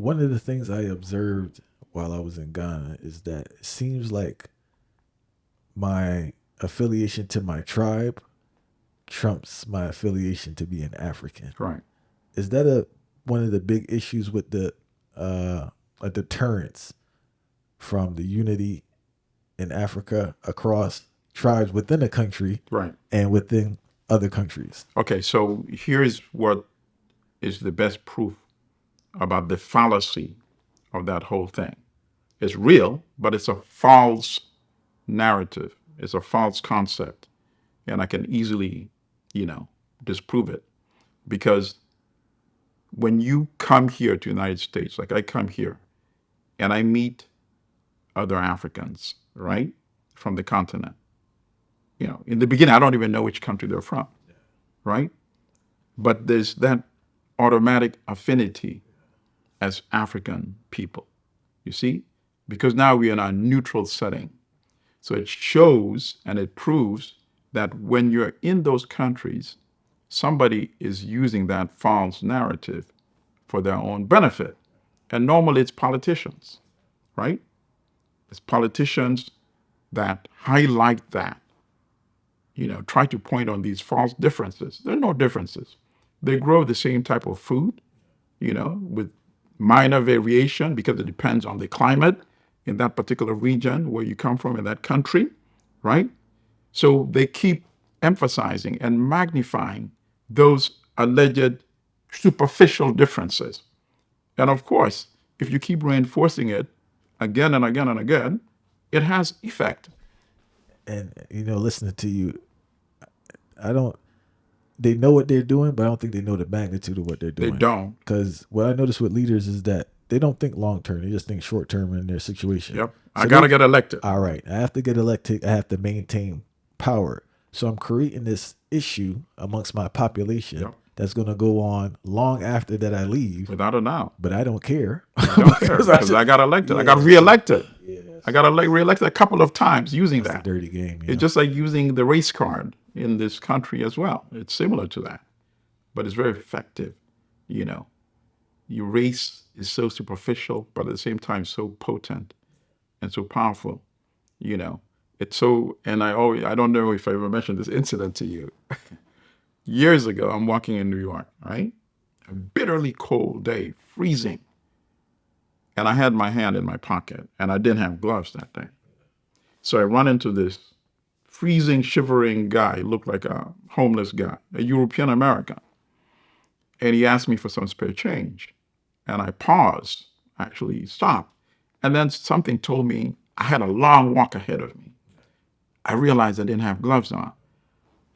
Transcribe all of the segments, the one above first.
one of the things I observed while I was in Ghana is that it seems like my affiliation to my tribe trumps my affiliation to be an African. Right. Is that a one of the big issues with the a deterrence from the unity in Africa across tribes within a country Right. and within other countries? Okay, so here's what is the best proof about the fallacy of that whole thing. It's real, but it's a false narrative. It's a false concept. And I can easily, disprove it. Because when you come here to the United States, like I come here and I meet other Africans, right, from the continent. In the beginning, I don't even know which country they're from, right? But there's that automatic affinity as African people, you see? Because now we're in a neutral setting. So it shows and it proves that when you're in those countries, somebody is using that false narrative for their own benefit. And normally it's politicians, right? It's politicians that highlight that, try to point on these false differences. There are no differences. They grow the same type of food, with minor variation because it depends on the climate in that particular region where you come from in that country, right? So they keep emphasizing and magnifying those alleged superficial differences. And of course, if you keep reinforcing it again and again and again, it has effect. And listening to you, I don't. They know what they're doing, but I don't think they know the magnitude of what they're doing. They don't. Because what I notice with leaders is that they don't think long term; they just think short term in their situation. Yep. I gotta get elected. All right, I have to get elected. I have to maintain power. So I'm creating this issue amongst my population that's going to go on long after that I leave. Without a doubt. But I don't care. I don't care because I got elected. I got reelected. I got reelected a couple of times using That's that. A dirty game. It's just like using the race card in this country as well. It's similar to that, but it's very effective. Your race is so superficial, but at the same time so potent and so powerful. It's so. And I don't know if I ever mentioned this incident to you. Years ago, I'm walking in New York, right? A bitterly cold day, freezing. And I had my hand in my pocket, and I didn't have gloves that day. So I run into this freezing, shivering guy, looked like a homeless guy, a European-American. And he asked me for some spare change. And I paused, actually stopped. And then something told me I had a long walk ahead of me. I realized I didn't have gloves on.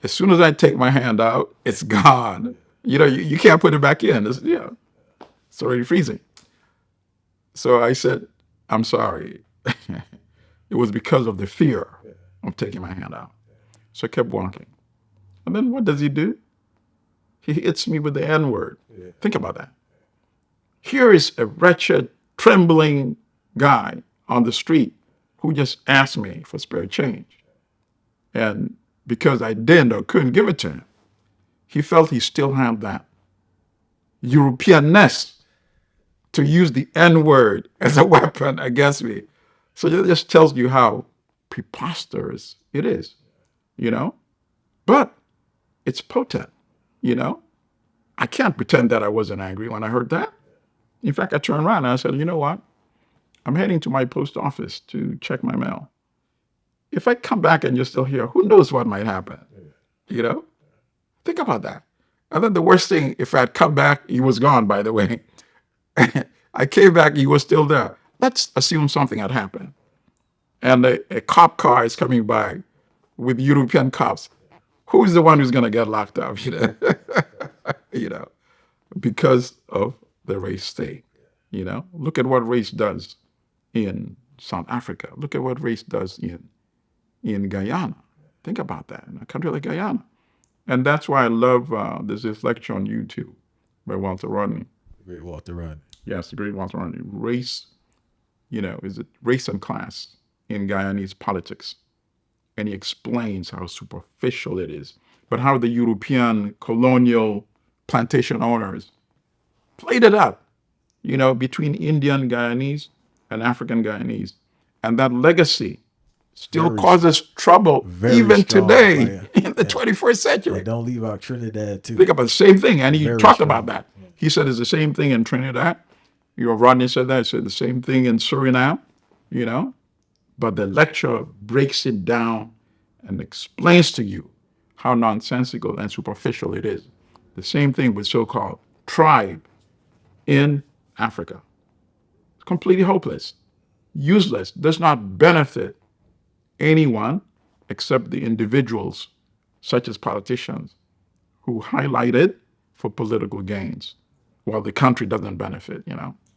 As soon as I take my hand out, it's gone. You can't put it back in. It's already freezing. So I said, I'm sorry. It was because of the fear of taking my hand out. So I kept walking. And then what does he do? He hits me with the N-word. Think about that. Here is a wretched, trembling guy on the street who just asked me for spare change. And because I didn't or couldn't give it to him, he felt he still had that Europeanness to use the N-word as a weapon against me. So it just tells you how preposterous it is, But it's potent, I can't pretend that I wasn't angry when I heard that. In fact, I turned around and I said, you know what? I'm heading to my post office to check my mail. If I come back and you're still here, who knows what might happen, Think about that. And then the worst thing, if I'd come back, he was gone, by the way. I came back, he was still there. Let's assume something had happened. And a cop car is coming by with European cops. Who's the one who's going to get locked up? Because of the race thing. Look at what race does in South Africa. Look at what race does in Guyana. Think about that, in a country like Guyana. And that's why I love, there's this lecture on YouTube by Walter Rodney. Great Walter Rodney. Yes, the great Walter Rodney. Race, is it race and class in Guyanese politics? And he explains how superficial it is, but how the European colonial plantation owners played it up between Indian Guyanese and African Guyanese. And that legacy still Very causes trouble very even strong. today in the And 21st century. don't leave out Trinidad too. Think about the same thing. And he Very talked strong. about that. He said it's the same thing in Trinidad. Rodney said that. He said the same thing in Suriname, But the lecture breaks it down and explains to you how nonsensical and superficial it is. The same thing with so-called tribe in Africa. It's completely hopeless, useless, does not benefit anyone except the individuals, such as politicians, who highlight it for political gains, while the country doesn't benefit.